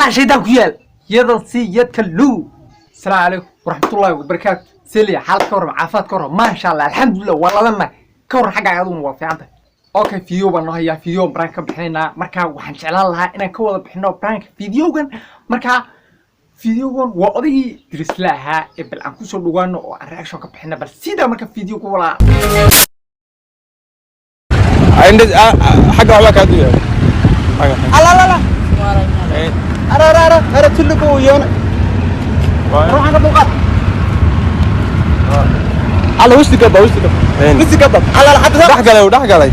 لا شيطان كيال يدن سي يدكلو. السلام عليكم ورحمة الله وبركاته. سيليا حالك كورم عافات كورم ما شاء الله الحمد لله والله لما كورم حاجة عادون وفي عندك. اوكي فيديو بنا هي فيديو برانك بحنا مركا وحن جعلان لها إن كودا بحنا برانك فيديوغن مركا فيديوغن وأدي درس لها إبل أنكسر دوغان وأريكشن كبحنا بس سيدا مركا فيديو كولا. عندك حاجة على كده. لا لا أنا تلقوا يونا. روح أنا بوقات. على وش تقبل وش تقبل على حتى دحق علي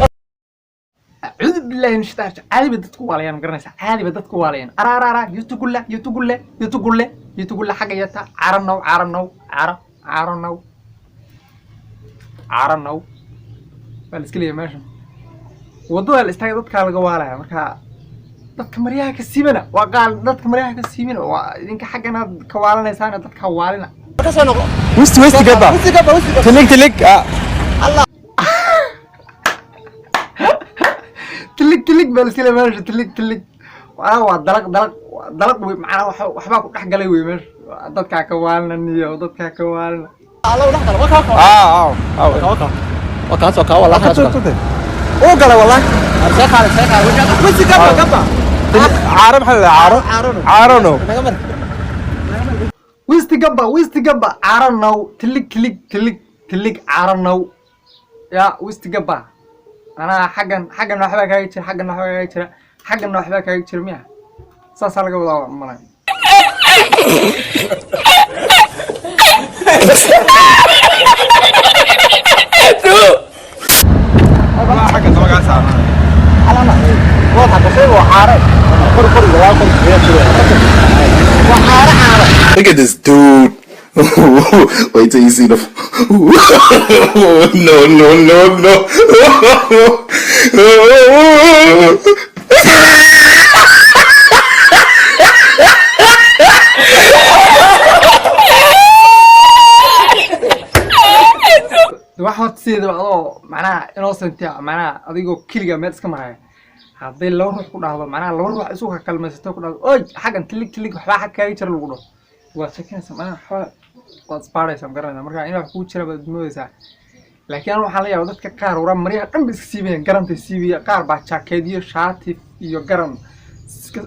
أعوذ بالله من الشيطان الرجيم. عادي بدتكوا عليا مقرنسة عادي بدتكوا عليا أرا يتقول له حاجة يتا عرنو بالسكلية ماشي وضوء الاستاج ضد كارل جوالها مركا ضد كمريها كسيمنا وقال ضد كمريها كسيمنا وإنك حاجنا كوالنا إنسان ضد كوالنا وست قبل تلك الله تلك بالسكلية ماشي تلك وأنا دلق معنا وحباك وحق لي ويمش ضد كوالنا نية وضد كوالنا الله وكا والله وقال والله سيخ وش قبا عارنو ويست قبا عارنو تلك عارنو يا ويست قبا انا حقا نحبك هايتر حقا نحبك هايتر مياه ساسا لقا وضع ملاي Look at this dude. Wait till you see the. No. waxaad sidaa adoo macnaha innocent macnaha adigoo kaliya meel iska maraya haddii laba ruux ku dhahdo macnaha laba ruux isu kalmaysato ku dhahdo oy xagan tilig waxba xag kaaga jira lagu dhaho waa sheekanaysaa macnaha waad isbaaraysaa ma garanaysaa marka in wax kuu jira baad moodaysaa laakiin waxaan la yaabaa dadka qaar waraa maryaha dhan ba iska siibayaan garantay siibiya qaar baa jaakeediyo shaati iyo garan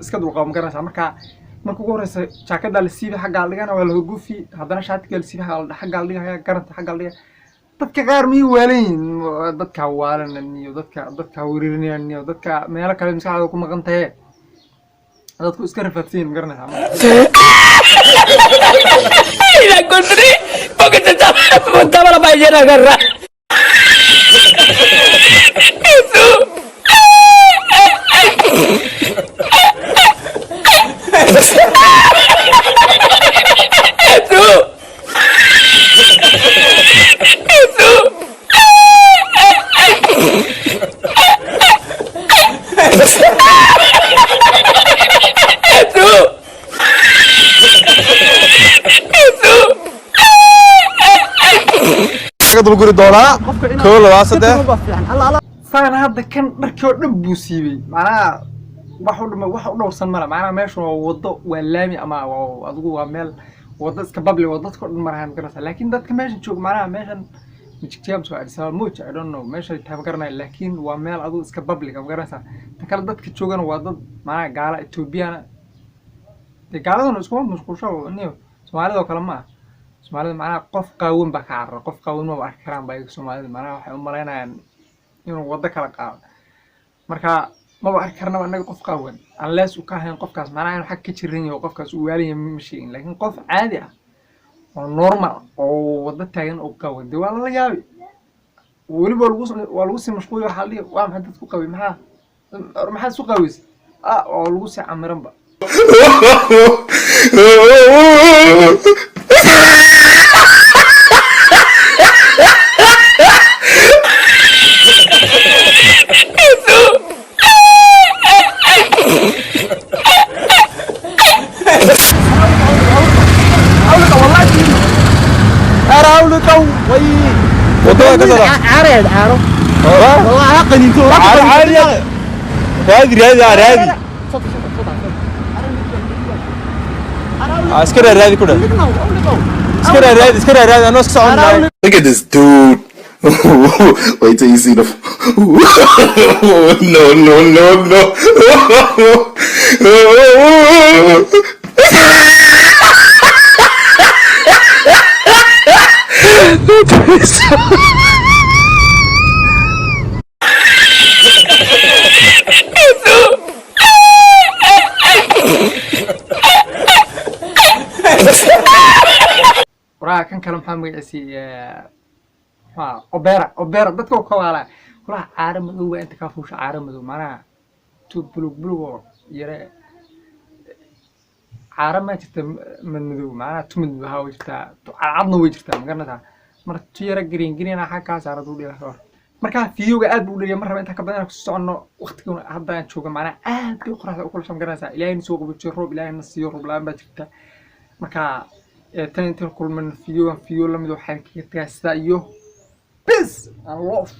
iska dulqaabo ma garanaysaa marka ugu horeysa jaakada la siibi xagga dhigana waa la guufi haddana shaatiga la siibi xagga dhigaya garanta xagga dhiga dadka qaar miyuu waalayn dadka waalan iyo dadka wariirinayaan iyo dadka meelo kale maskaxdooda ku maqan tahay dadku iska rafaadsiin ma garanaysaa ila kundri porque te estaba la ballena agarra بقول الدولار كل واسطة سان هذا كان مركو دبو سيبي معناها waxu dhowrsan mala macnaha meeshu waa wado waa laami ama adigu waa meel wado iska babli wado dadka dhan maraan garanaysa laakiin dadka meesha joog macnaha meeshan mijigtiyaam soo arsay mooch I don't know meesha taab garanay laakiin waa meel adigu iska babli ka garanaysa tan kale dadka joogan waa dad macnaha gaala Ethiopian gaaladuna isku mashquulsho niyo Soomaalida kale ma Soomaalida macnaha qof qaawan ba ka carro qof qaawan ma arki karaan bay Soomaalida macnaha waxay u maleynayaan inuu wado kala qaado marka ما بعرف كرنا أنا قف قوي unless وكاهن قف كاس معناه إنه حكي تشريني وقف كاس ويالي مشين لكن قف عادي normal أو وضد تاين أو قوي دي والله جابي واللي والوسي مشغول حالي وام حد تسوق قوي معاه ما حد سوق قوي والوسي عمرن بقى عارف والله قنيتو هذه اسكر الرادي كده اسكر الرادي انا اسكر عن Look at this dude. Wait till you see the. No, no, no, no. وراها كان كلام محمد عسي أوبرا dadka ka wala kula caaramadu inta ka fuusha caaramadu mana tuud bulug yare caarama jirta madmadow mana tumid waxa jirta cadna way jirta magarnata marka tiyara green ah ka saarado dhigay marka fiidiyowga aad buu dhigay marba inta ka badan ku socono waqtiga hadda aan joogo mana aad bay qoraxda u kula shamgaranaysa ilaahay soo qabato roob ilaahay nasiyo roob laan baa jirta marka tan inta kulman fiidiyowga la mid waxay ka taastaa iyo Peace and love.